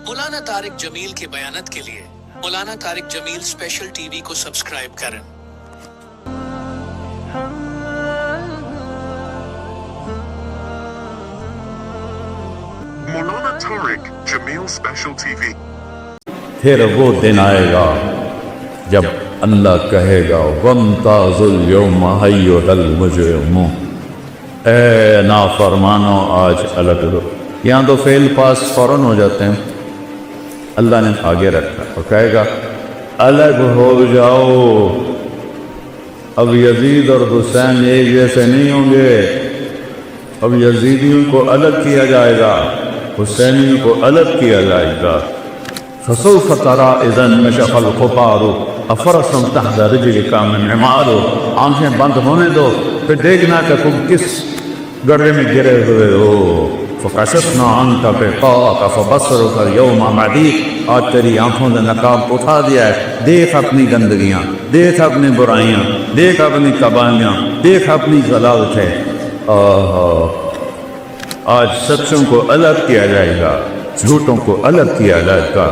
مولانا طارق جمیل کے بیانات کے لیے مولانا طارق جمیل اسپیشل ٹی وی کو سبسکرائب کریں۔ مولانا طارق جمیل اسپیشل ٹی وی۔ پھر وہ دن آئے گا جب اللہ کہے گا وَامْتَازُوا الْيَوْمَ أَيُّهَا الْمُجْرِمُونَ، اے نافرمانو آج الگ ہو۔ یہاں تو فعل پاس فوراً ہو جاتے ہیں، اللہ نے آگے رکھا اور کہے گا الگ ہو جاؤ۔ اب یزید اور حسین ایک جیسے نہیں ہوں گے، اب یزیدیوں کو الگ کیا جائے گا، حسینیوں کو الگ کیا جائے گا۔ فسوف ترى اذا انشق القطار افرسا تحت رجلك من عمار، آنکھیں بند ہونے دو پھر دیکھنا کہ تم کس گڑھے میں گرے ہوئے ہو۔ فکشفنا عنك غطاءك فبصرك اليوم حديد، آج تیری آنکھوں نے نقاب اٹھا دیا ہے، دیکھ اپنی گندگیاں، دیکھ اپنی برائیاں، دیکھ اپنی تباہیاں، دیکھ اپنی ضلالتیں۔ آج سچوں کو الگ کیا جائے گا، جھوٹوں کو الگ کیا جائے گا،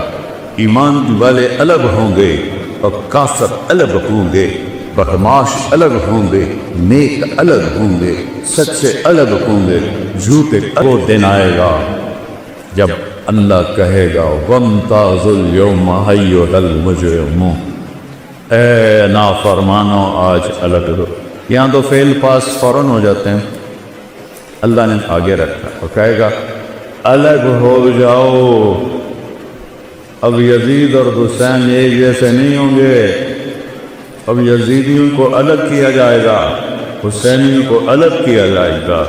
ایمان والے الگ ہوں گے اور کافر الگ ہوں گے، بدمعاش الگ ہوں گے، نیک الگ ہوں گے، سچے الگ ہوں گے، جھوٹے۔ وہ دن آئے گا جب اللہ کہے گا وَامْتَازُوا الْيَوْمَ أَيُّهَا الْمُجْرِمُونَ، اے نافرمانو آج الگ ہو۔ یہاں تو فعل پاس فوراً ہو جاتے ہیں، اللہ نے آگے رکھا اور کہے گا الگ ہو جاؤ۔ اب یزید اور حسین ایک جیسے نہیں ہوں گے، اب یزیدیوں کو الگ کیا جائے گا، حسینیوں کو الگ کیا جائے گا،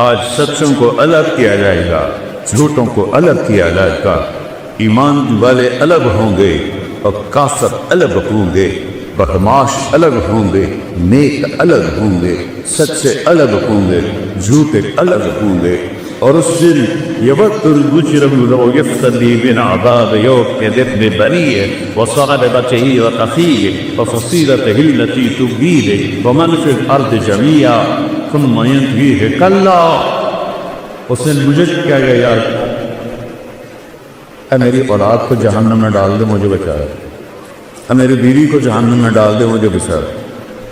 آج سچوں کو الگ کیا جائے گا، جھوٹوں کو الگ کیا جائے گا، ایمان والے الگ ہوں گے اور کافر الگ ہوں گے، بدمعاش الگ ہوں گے، نیک الگ ہوں گے، سچے الگ ہوں گے، جھوٹے الگ ہوں گے۔ اور اس دن یود المجرم لو یفتدی من عذاب یومئذ ببنیہ وصاحبتہ وأخیہ وفصیلتہ التی تؤویہ ومن فی الارض جمیعا ثم ینجیہ کلا۔ اس دن مجھے کیا گیا یار، اے میری اولاد کو جہنم میں ڈال دے مجھے بچا، اے میری بیوی کو جہنم میں ڈال دے مجھے بچا،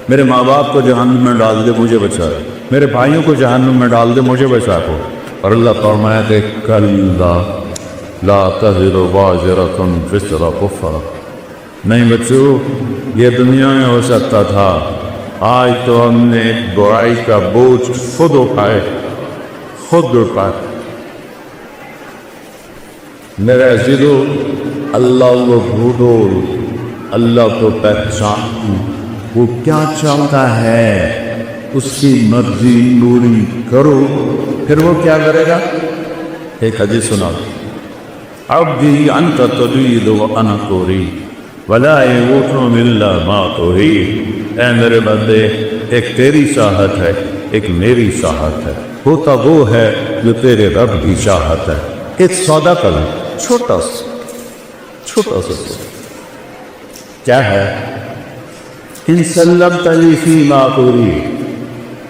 میرے ماں باپ کو جہنم میں ڈال دے مجھے بچا، میرے بھائیوں کو جہنم میں ڈال دے مجھے بچا کو۔ اور اللہ فرمایا کہ کلا لا تزر وازرۃ وزر اخری، نہیں بچو یہ دنیا میں ہو سکتا تھا، آج تو ہم نے برائی کا بوجھ خود اٹھائے، خود اٹھائے۔ میرے عزیزو، اللہ کو بھولو، اللہ کو پہچانو، وہ کیا چاہتا ہے اس کی مرضی پوری کرو، پھر وہ کیا کرے گا۔ ایک حدیث سنا، عبدی انت ترید وانا ارید ولا یؤتم الا ما ترید، اے میرے بندے ایک تیری چاہت ہے ایک میری چاہت ہے، ہوتا وہ ہے جو تیرے رب کی چاہت ہے۔ ایک سودا کر لیں، چھوٹا سا کیا ہے، ان سلمت لی فیما ترید،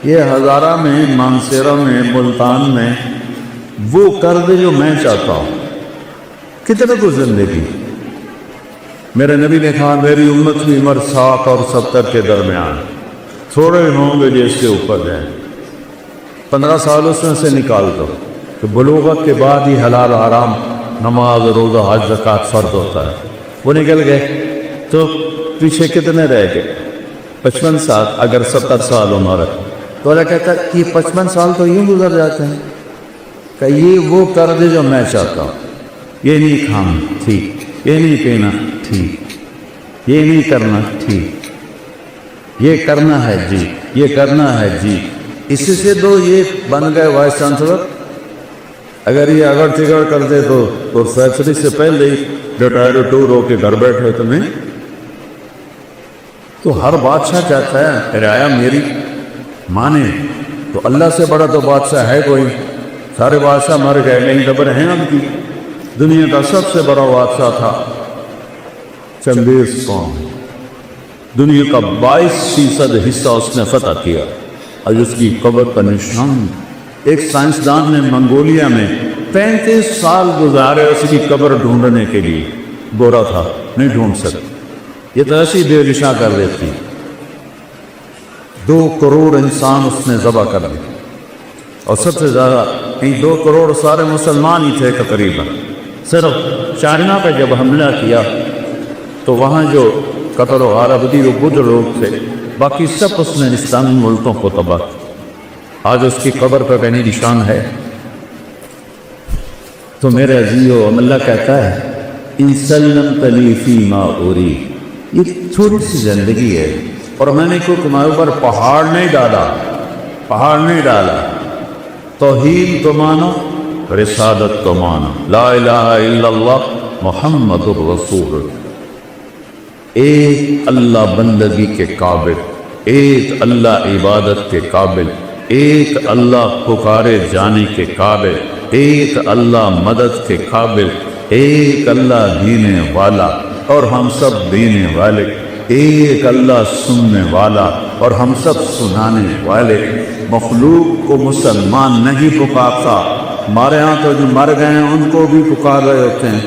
یہ ہزارہ میں، مانسیرہ میں، ملتان میں وہ کر دے جو میں چاہتا ہوں۔ کتنے کو زندگی، میرے نبی نے کہا میری امت کی عمر 60 اور 70 کے درمیان، تھوڑے ہوں گے جس کے اوپر جائیں، 15 سال اس میں سے نکال دو کہ بلوغت کے بعد ہی حلال حرام، نماز روزہ حج زکوٰۃ فرض ہوتا ہے، وہ نکل گئے تو پیچھے کتنے رہ گئے، 55 سال۔ اگر 70 سال عمر ہے تو اللہ کہتا ہے کہ 55 سال تو یوں گزر جاتے ہیں کہ یہ وہ کر دے جو میں چاہتا ہوں، یہ نہیں کھانا ٹھیک، یہ نہیں پینا ٹھیک، یہ نہیں کرنا ٹھیک، یہ کرنا ہے جی، یہ کرنا ہے جی، اسی سے دو یہ بن گئے وائس چانسلر۔ اگر یہ اگر ٹکڑ کر دے تو فیصلے سے پہلے ہی ریٹائر ٹور ہو کے گھر بیٹھے تمہیں۔ تو ہر بادشاہ چاہتا ہے رعایا میری مانے، تو اللہ سے بڑا تو بادشاہ ہے کوئی، سارے بادشاہ مر گئے، نہیں خبر ہیں اب کی۔ دنیا کا سب سے بڑا بادشاہ تھا چنگیز خان، دنیا کا 22% حصہ اس نے فتح کیا، اور اس کی قبر کا نشان ایک سائنسدان نے منگولیا میں 35 سال گزارے اس کی قبر ڈھونڈنے کے لیے، گورا تھا نہیں ڈھونڈ سکتے، یہ تو ایسی بے رشا کر دیتی۔ 2 کروڑ انسان اس نے ذبح کر دی، اور سب سے زیادہ 2 کروڑ سارے مسلمان ہی تھے تقریباً۔ صرف چائنا پہ جب حملہ کیا تو وہاں جو قتل و غارت ہوئی وہ کچھ لوگ تھے، باقی سب اس نے اسلامی ملکوں کو تباہ کیا۔ آج اس کی قبر پہ بینی نشان ہے۔ تو میرے عزیزو، اللہ کہتا ہے ان سلمت لی فیما اوری، یہ تھوڑی سی زندگی ہے، اور میں نے کوئی تمہارے اوپر پہاڑ نہیں ڈالا۔ توحید کو مانو، رسالت کو مانو، لا الہ الا اللہ محمد الرسول، ایک اللہ بندگی کے قابل، ایک اللہ عبادت کے قابل، ایک اللہ پکارے جانے کے قابل، ایک اللہ مدد کے قابل، ایک اللہ دینے والا اور ہم سب دینے والے، ایک اللہ سننے والا اور ہم سب سنانے والے۔ مخلوق کو مسلمان نہیں پکارتا، ہمارے ہاں تو جو مر گئے ہیں ان کو بھی پکار رہے ہوتے ہیں،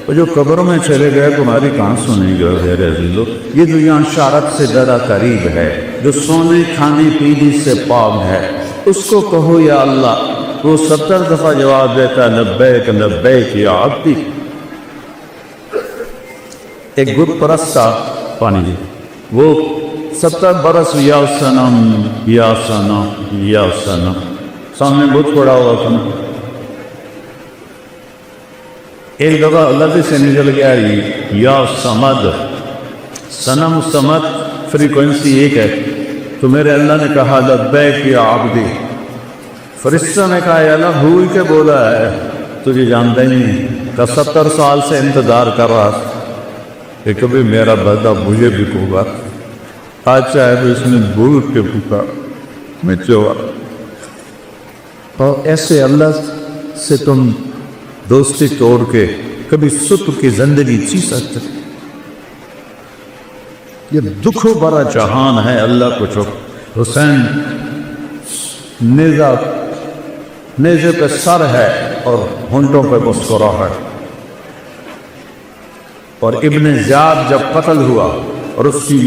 اور جو قبروں میں چلے گئے تمہاری کہاں سنیں گے؟ میرے عزیزو، یہ جو یہاں شارت سے زیادہ قریب ہے، جو سونے کھانے پینے سے پاک ہے، اس کو کہو یا اللہ۔ وہ 70 دفعہ جواب دیتا ہے لبیک لبیک یا عبدی۔ ایک بت پرست تھا، پانی جی، وہ 70 برس یا صنم یا صنم یا صنم، سامنے بت پڑا ہوا تھا۔ ایک دفعہ لفظ سے نکل گیا یا سمد، صنم سمد فریکوینسی ایک ہے، تو میرے اللہ نے کہا لبیک یا عبدی۔ فرشتہ نے کہا یا اللہ ہوئی کے بولا ہے، تجھے جانتا ہی نہیں، کہ 70 سال سے انتظار کر رہا کہ کبھی میرا بندہ مجھے بھی پکار، آج چاہے تو اس نے بھول کے پکار میں چوا۔ اور ایسے اللہ سے تم دوستی توڑ کے کبھی ستر کی زندگی جی سکتے؟ یہ دکھوں بڑا جہان ہے، اللہ کو چک۔ حسین نیزے پہ سر ہے اور ہونٹوں پہ مسکراہٹ۔ اور ابن زیاد جب قتل ہوا اور اس کی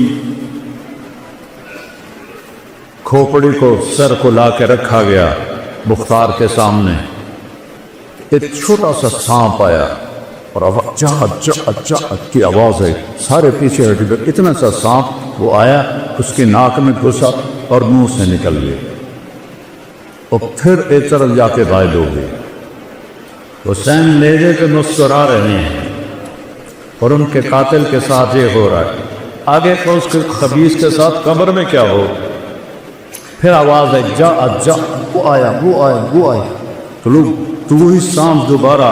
کھوپڑی کو سر کو لا کے رکھا گیا مختار کے سامنے، ایک چھوٹا سا سانپ آیا اور کی آواز ہے، سارے پیچھے ہٹ گئے۔ اتنا سا سانپ وہ آیا، اس کی ناک میں گھسا اور منہ سے نکل گیا، اور پھر ایک طرف جا کے غائب ہو گئے۔ حسین نیزے پہ مسکرا رہے ہیں اور ان کے قاتل کے ساتھ یہ ہو رہا ہے، آگے کو اس کے خبیث کے ساتھ قبر میں کیا ہو؟ پھر آواز ہے جا وہ آیا تو وہی سانپ دوبارہ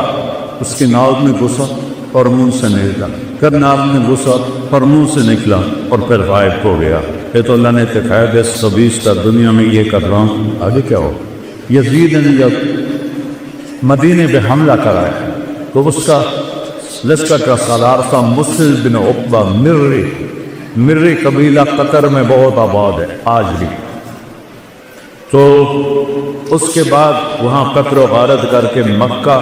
اس کی ناک میں گھسا اور منہ سے نکلا، پھر ناک میں گھسا اور منہ سے نکلا اور پھر غائب ہو گیا۔ یہ تو اللہ نے دکھایا کہ خبیث کا دنیا میں یہ کر رہا ہوں، آگے کیا ہو؟ یزید نے جب مدینے پہ حملہ کرایا تو اس کا لشکر کا سالار تھا مسلم بن عقبہ مری قبیلہ قطر میں بہت آباد ہے آج بھی۔ تو اس کے بعد وہاں قتل و غارت کر کے مکہ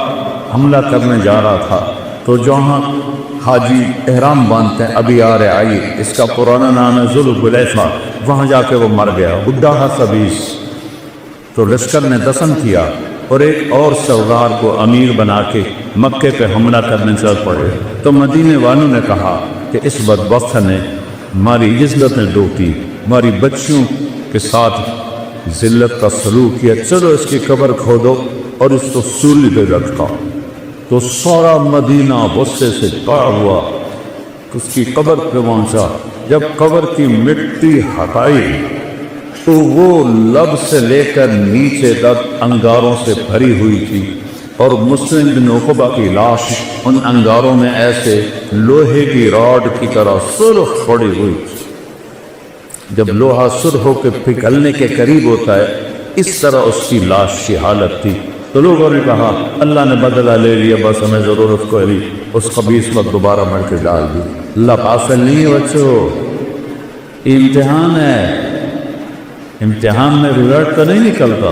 حملہ کرنے جا رہا تھا، تو جہاں حاجی احرام باندھتے ہیں ابھی آ رہے آئی، اس کا پرانا نام ہے ذوالحلیفہ، وہاں جا کے وہ مر گیا، بڈھا تھا خبیث۔ تو لشکر نے دفن کیا اور ایک اور سردار کو امیر بنا کے مکے پہ حملہ کرنے چل پڑے۔ تو مدینے والوں نے کہا کہ اس بدبخت نے ہماری عزتیں لوٹی، ہماری بچیوں کے ساتھ ذلت کا سلوک کیا، چلو اس کی قبر کھودو اور اس کو سولی پہ رکھا۔ تو سارا مدینہ غصے سے پار ہوا، اس کی قبر پہ پہنچا۔ جب قبر کی مٹی ہٹائی تو وہ لب سے لے کر نیچے تک انگاروں سے بھری ہوئی تھی، اور مسلم بن عقبہ کی لاش ان انگاروں میں ایسے لوہے کی راڈ کی طرح سرخ پڑی ہوئی تھی۔ جب لوہا سرخ ہو کے پگھلنے کے قریب ہوتا ہے، اس طرح اس کی لاش کی حالت تھی۔ تو لوگوں نے کہا اللہ نے بدلہ لے لیا، بس ہمیں ضرورت کو نہیں، اس خبیث وقت دوبارہ مر کے ڈال دی۔ اللہ غافل نہیں ہے بچوں، امتحان ہے، امتحان میں رزلٹ تو نہیں نکلتا،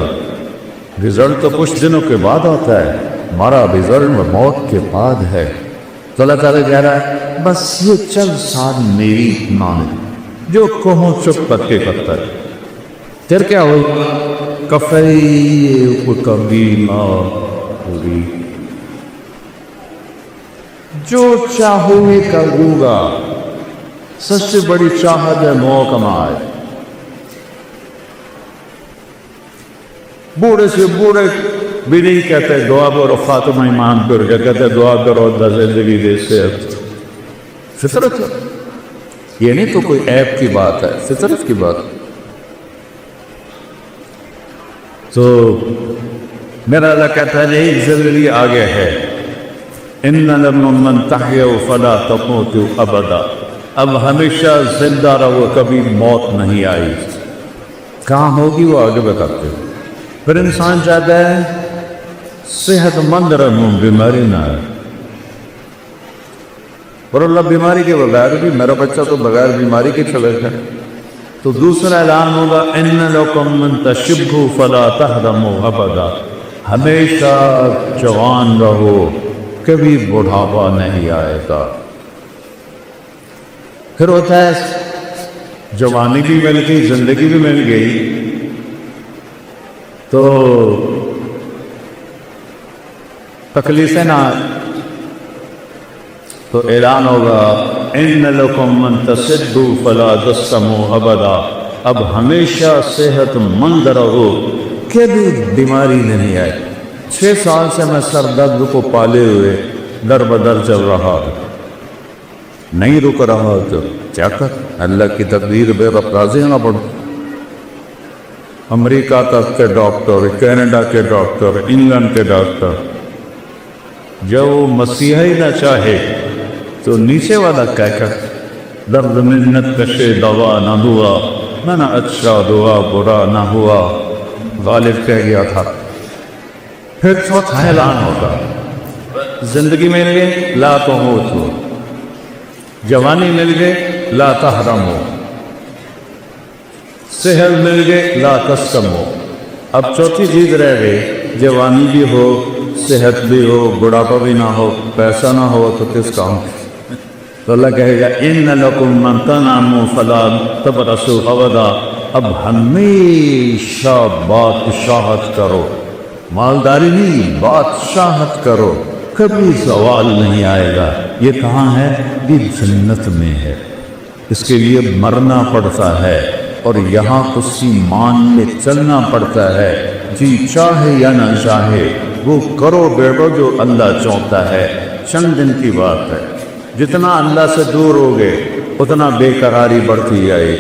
رزلٹ تو کچھ دنوں کے بعد آتا ہے۔ ہمارا بھی ظلم موت کے بعد ہے. تو اللہ تعالیٰ کہہ رہا ہے بس یہ چند سال میری مان جو کہوں چپ کر کے کرتا ہے. پھر کیا ہوگا؟ کفی کبھی ہوگی جو چاہوں گے کروں گا. سب سے بڑی چاہت ہے محکمہ ہے. بوڑھے سے بوڑھے بھی نہیں کہتے دعا کرو فاطمہ ایمان پر کیا کہتے دعا کرو اللہ زندگی دے صحت. فطرت ہے یہ نہیں تو کوئی عیب کی بات ہے، فطرت کی بات. تو میرا اللہ کہتا ہے ایک ضروری آگے ہے ان لمن تحیوا فلا تموتوا ابدا. اب ہمیشہ زندہ رہو، کبھی موت نہیں آئی. کہاں ہوگی وہ آگے بتاتے. پھر انسان چاہتا ہے صحت مند رہوں، بیماری نہ آئے. اور اللہ بیماری کے بغیر بھی، میرا بچہ تو بغیر بیماری کے چلے گئے. تو دوسرا اعلان ہوگا ان لکم من تشبوا فلا تحرموا ابدا. ہمیشہ جوان رہو، کبھی بڑھاپا نہیں آئے گا. پھر ہوتا ہے جوانی بھی مل گئی، زندگی بھی مل گئی، تو تکلیفیں نہ آئے. تو اعلان ہوگا ان لکم من تصدوا فلا تسقموا ابدا. اب ہمیشہ صحت مند رہو، کبھی بیماری نہیں آئے. 6 سال سے میں سر درد کو پالے ہوئے در بدر چل رہا ہوں، نہیں رک رہا تو کیا کر، اللہ کی تقدیر بے رفرازی نہ پڑو. امریکہ تک کے ڈاکٹر، کینیڈا کے ڈاکٹر، انگلینڈ کے ڈاکٹر، جب وہ مسیحی نہ چاہے تو نیچے والا کہہ کر درد منت کشے دوا نہ ہوا، نہ اچھا دعا برا نہ ہوا. غالب کہہ گیا تھا. پھر چوتھا اعلان ہوگا زندگی مل گئے لا تموتوا، جوانی مل گئے لا تحرموا، صحت مل گئے لا تسقموا. اب چوتھی چیز رہ گئی، جوانی بھی ہو، صحت بھی ہو، بڑھاپا بھی نہ ہو، پیسہ نہ ہو تو کس کام. تو اللہ کہے گا ان لکم من تنعموا فلا تبرسوا ابدا. اب ہمیشہ بادشاہت کرو، مالداری نہیں، بادشاہت کرو، کبھی زوال نہیں آئے گا. یہ کہاں ہے؟ یہ جنت میں ہے. اس کے لیے مرنا پڑتا ہے اور یہاں اس کی مان میں چلنا پڑتا ہے. جی چاہے یا نہ چاہے وہ کرو بیٹو جو اللہ چاہتا ہے. چند دن کی بات ہے. جتنا اللہ سے دور ہوگے اتنا بے قراری بڑھتی جائے،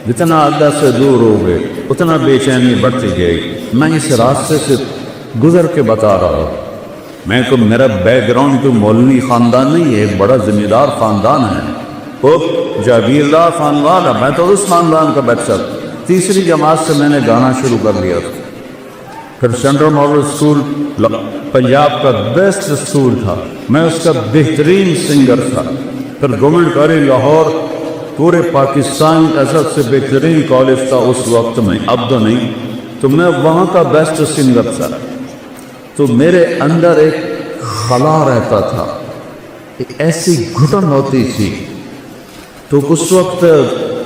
جتنا اللہ سے دور ہوگے اتنا بے چینی بڑھتی جائے. میں اس راستے سے گزر کے بتا رہا ہوں. میں کو میرا بیک گراؤنڈ کوئی مولوی خاندان نہیں ہے، ایک بڑا ذمہ دار خاندان ہے، وہ جاگیردار خاندان ہے. میں تو اس خاندان کا بچہ. 3ری جماعت سے میں نے گانا شروع کر دیا تھا. پھر سینٹرل ماڈل اسکول پنجاب کا بیسٹ اسکول تھا، میں اس کا بہترین سنگر تھا. پھر گورنمنٹ کالج لاہور پورے پاکستان کا سب سے بہترین کالج تھا اس وقت میں، اب تو نہیں. تو میں وہاں کا بیسٹ سنگر تھا. تو میرے اندر ایک خلا رہتا تھا، ایک ایسی گھٹن ہوتی تھی. تو اس وقت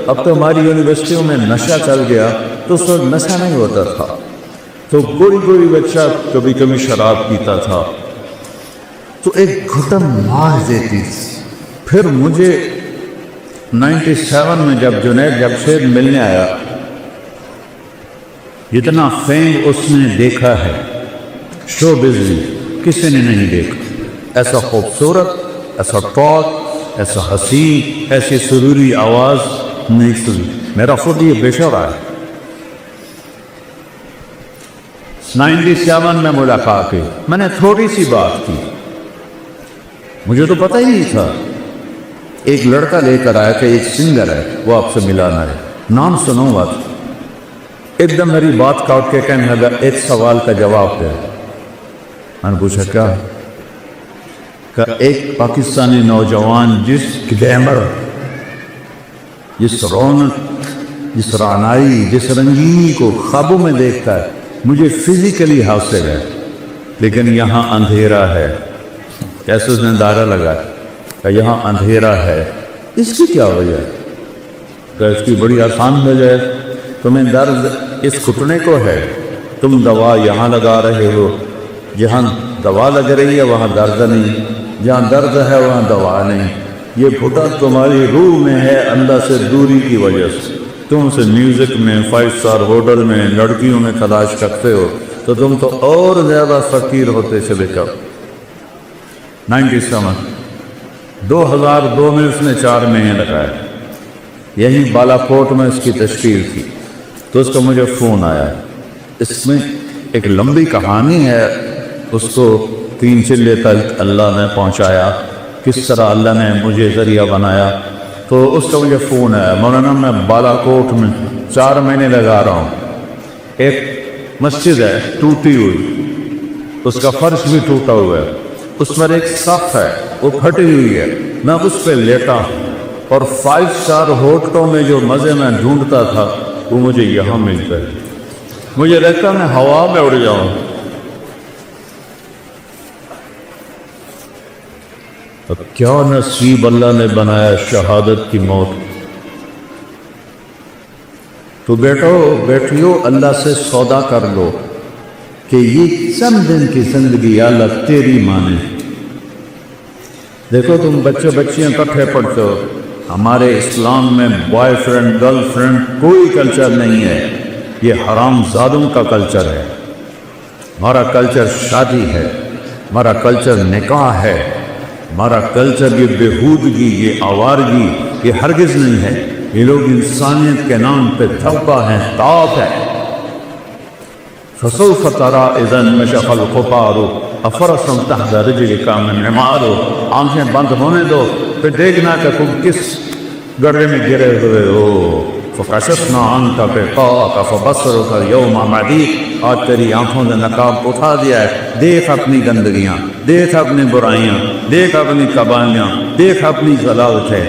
اب تو ہماری یونیورسٹیوں میں نشہ چل گیا، تو اس وقت نشہ نہیں ہوتا تھا. تو کوئی بچہ کبھی کبھی شراب پیتا تھا، تو ایک گھٹن مار دیتی تھی. پھر مجھے 97 میں جب جنید جمشید ملنے آیا، جتنا فیم اس نے دیکھا ہے شو بزی کسی نے نہیں دیکھا. ایسا خوبصورت، ایسا ٹاک، ایسا حسین، ایسی سروری آواز نہیں سنی. میرا خود یہ بشر ہے. 97 میں ملاقات کی، میں نے تھوڑی سی بات کی، مجھے تو پتہ ہی نہیں تھا. ایک لڑکا لے کر آیا کہ ایک سنگر ہے وہ آپ سے ملانا ہے، نام سنوں گا. ایک دم میری بات کاٹ کے کہنے لگا ایک سوال کا جواب دے. میں نے پوچھا کیا؟ کہ ایک پاکستانی نوجوان جس گلیمر، جس رونق، جس رعنائی، جس رنگینی کو خوابوں میں دیکھتا ہے، مجھے فزیکلی حاصل ہے. لیکن یہاں اندھیرا ہے. کیسے اس نے دائرہ لگایا کہ یہاں اندھیرا ہے. اس کی کیا وجہ ہے؟ کہ اس کی بڑی آسان وجہ ہے. تمہیں درد اس گھٹنے کو ہے، تم دوا یہاں لگا رہے ہو. جہاں دوا لگ رہی ہے وہاں درد نہیں، جہاں درد ہے وہاں دوا نہیں. یہ گھٹا تمہاری روح میں ہے اللہ سے دوری کی وجہ سے. تم سے میوزک میں، 5 اسٹار ہوٹل میں، لڑکیوں میں تلاش کرتے ہو تو تم تو اور زیادہ فقیر ہوتے چلے جاؤ. 2002 میں اس نے 4 مہینے لگائے. یہی بالا کوٹ میں اس کی تشکیل تھی تو اس کا مجھے فون آیا. اس میں ایک لمبی کہانی ہے، اس کو 3 چلے تک اللہ نے پہنچایا، کس طرح اللہ نے مجھے ذریعہ بنایا. تو اس کا مجھے فون آیا، مولانا میں بالا کوٹ میں 4 مہینے لگا رہا ہوں. ایک مسجد ہے ٹوٹی ہوئی، اس کا فرش بھی ٹوٹا ہوا ہے، اس پر ایک صف ہے وہ پھٹی ہوئی ہے، میں اس پہ لیٹا ہوں. اور 5 اسٹار ہوٹلوں میں جو مزے میں ڈھونڈتا تھا وہ مجھے یہاں ملتا ہے. مجھے لگتا میں ہوا میں اڑ جاؤں. اب کیا نصیب اللہ نے بنایا شہادت کی موت. تو بیٹھیو اللہ سے سودا کر لو کہ یہ چند دن کی زندگی اللہ تیری مانے. دیکھو تم بچے بچیاں کٹھے پڑھتے ہو، ہمارے اسلام میں بوائے فرینڈ گرل فرینڈ کوئی کلچر نہیں ہے. یہ حرام زادوں کا کلچر ہے. ہمارا کلچر شادی ہے، ہمارا کلچر نکاح ہے، ہمارا کلچر یہ بےہودگی، یہ آوارگی یہ ہرگز نہیں ہے. یہ لوگ انسانیت کے نام پہ دھوکہ ہیں، طاق ہے. فسوف ترى اذا انمشق القطار افرسا تحت رجلك من عمار. آنکھیں بند ہونے دو پھر دیکھنا کہ تم کس گڑھے میں گرے ہوئے ہو. فکشفنا عنك غطاءك فبصرك اليوم حديد. آج تیری آنکھوں نے نقاب اٹھا دیا ہے. دیکھ اپنی گندگیاں، دیکھ اپنی برائیاں، دیکھ اپنی قبالیاں، دیکھ اپنی ضلالتیں.